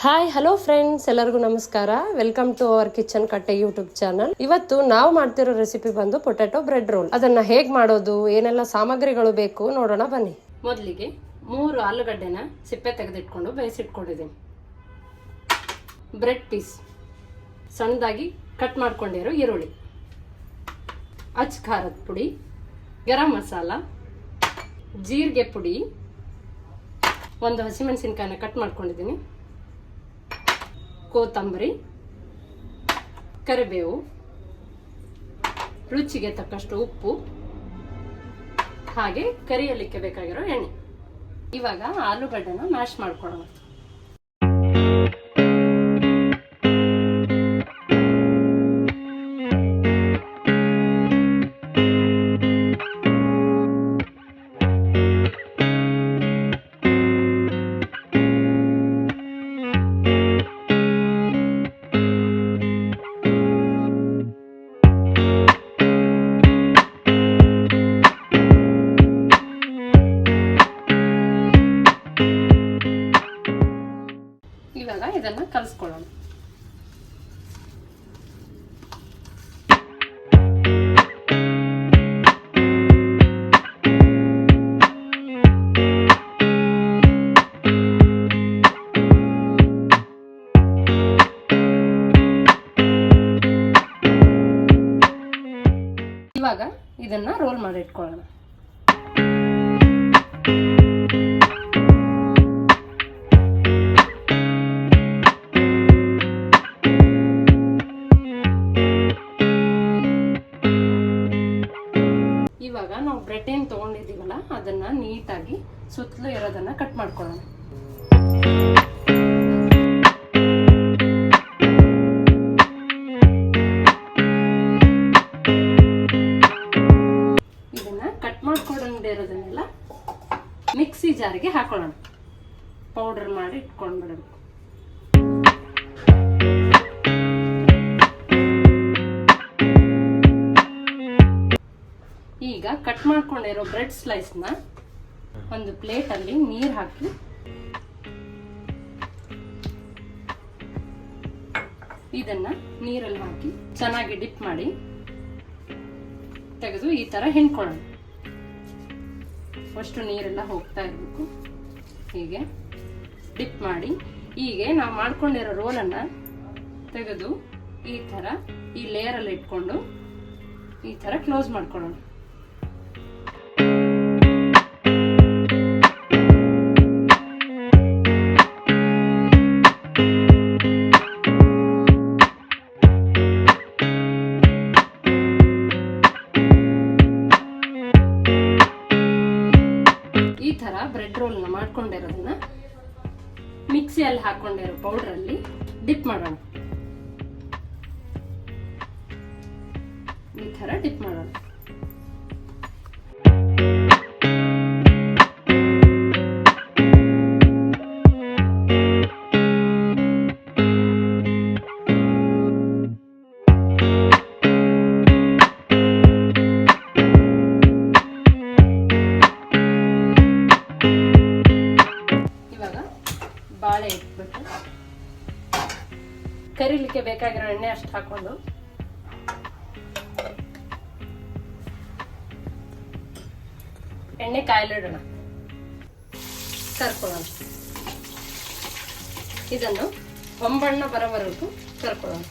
Hi hello friends, ಎಲ್ಲರಿಗೂ ನಮಸ್ಕಾರ. Welcome to our kitchen ಕಟ್ಟೆ ಯೂಟ್ಯೂಬ್ ಚಾನಲ್. ಇವತ್ತು ನಾವು ಮಾಡ್ತಿರೋ ರೆಸಿಪಿ ಬಂದು ಪೊಟ್ಯಾಟೊ ಬ್ರೆಡ್ ರೋಲ್. ಅದನ್ನ ಹೇಗ್ ಮಾಡೋದು, ಏನೆಲ್ಲ ಸಾಮಗ್ರಿಗಳು ಬೇಕು ನೋಡೋಣ ಬನ್ನಿ. ಮೊದಲಿಗೆ 3 ಆಲೂಗಡ್ಡೆನ ಸಿಪ್ಪೆ ತೆಗೆದಿಟ್ಕೊಂಡು ಬೇಯಿಸಿಟ್ಕೊಂಡಿದ್ದೀನಿ. ಬ್ರೆಡ್ ಪೀಸ್, ಸಣ್ಣದಾಗಿ ಕಟ್ ಮಾಡ್ಕೊಂಡಿರೋ ಈರುಳ್ಳಿ, ಅಚ್ ಖಾರದ ಪುಡಿ, ಗರಂ ಮಸಾಲ, ಜೀರಿಗೆ ಪುಡಿ, ಒಂದು ಹಸಿಮೆಣಸಿನಕಾಯಿನ ಕಟ್ ಮಾಡ್ಕೊಂಡಿದ್ದೀನಿ, ಕೊತ್ತಂಬರಿ, ಕರಿಬೇವು, ರುಚಿಗೆ ತಕ್ಕಷ್ಟು ಉಪ್ಪು, ಹಾಗೆ ಕರಿಯಲಿಕ್ಕೆ ಬೇಕಾಗಿರೋ ಎಣ್ಣೆ. ಇವಾಗ ಆಲೂಗಡ್ಡೆನ ಮ್ಯಾಶ್ ಮಾಡ್ಕೊಳ್ಳೋಣ. ಇವಾಗ ಇದನ್ನ ಕಲಿಸ್ಕೊಳ್ಳೋಣ. ಇವಾಗ ಇದನ್ನ ರೋಲ್ ಮಾಡಿ ಇಟ್ಕೊಳ್ಳೋಣ. ಇವಾಗ ನಾವು ಬ್ರೆಡ್ ಏನ್ ತಗೊಂಡಿದೀವಲ್ಲ ಅದನ್ನ ನೀಟಾಗಿ ಸುತ್ತಲೂ ಇರೋದನ್ನ ಕಟ್ ಮಾಡ್ಕೊಳ್ಳೋಣ. ಇದನ್ನ ಕಟ್ ಮಾಡ್ಕೊಂಡಿರೋದನ್ನೆಲ್ಲ ಮಿಕ್ಸಿ ಜಾರಿಗೆ ಹಾಕೊಳ್ಳೋಣ. ಪೌಡರ್ ಮಾಡಿ ಇಟ್ಕೊಂಡ್ಬಿಡೋದು. ಈಗ ಕಟ್ ಮಾಡ್ಕೊಂಡಿರೋ ಬ್ರೆಡ್ ಸ್ಲೈಸ್ ನ ಒಂದು ಪ್ಲೇಟ್ ಅಲ್ಲಿ ನೀರು ಹಾಕಿ ಇದನ್ನ ನೀರಲ್ಲಿ ಹಾಕಿ ಚೆನ್ನಾಗಿ ಡಿಪ್ ಮಾಡಿ ತೆಗೆದು ಈ ತರ ಹಿಂಡ್ಕೊಳ್ಳೋಣ. ಅಷ್ಟು ನೀರೆಲ್ಲ ಹೋಗ್ತಾ ಇರಬೇಕು. ಹೀಗೆ ಡಿಪ್ ಮಾಡಿ ಹೀಗೆ ನಾವು ಮಾಡ್ಕೊಂಡಿರೋ ರೋಲನ್ನ ತೆಗೆದು ಈ ತರ ಈ ಲೇಯರ್ ಅಲ್ಲಿ ಇಟ್ಕೊಂಡು ಈ ತರ ಕ್ಲೋಸ್ ಮಾಡ್ಕೊಳ್ಳೋಣ. ಈ ತರ ಬ್ರೆಡ್ ರೋಲ್ ನ ಮಾಡ್ಕೊಂಡಿರೋದನ್ನ ಮಿಕ್ಸಿಯಲ್ಲಿ ಹಾಕೊಂಡಿರೋ ಪೌಡರ್ ಅಲ್ಲಿ ಡಿಪ್ ಮಾಡೋಣ. ಈ ತರ ಡಿಪ್ ಮಾಡೋಣ. ಬಾಳೆ ಇಟ್ಬಿಟ್ಟು ಕರಿಲಿಕ್ಕೆ ಬೇಕಾಗಿರೋ ಎಣ್ಣೆ ಅಷ್ಟು ಹಾಕೊಂಡು ಎಣ್ಣೆ ಕಾಯಲಿಡೋಣ. ಕರ್ಕೊಳ್ಳೋಣ. ಇದನ್ನು ಹೊಂಬಣ್ಣ ಬರೋವರೆಗೂ ಕರ್ಕೊಳ್ಳೋಣ.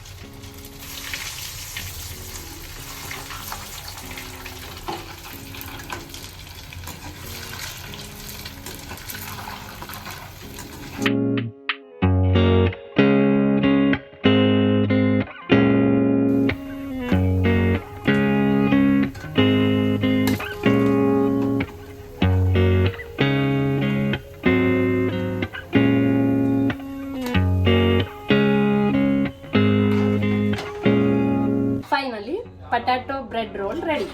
Finally potato bread roll ready.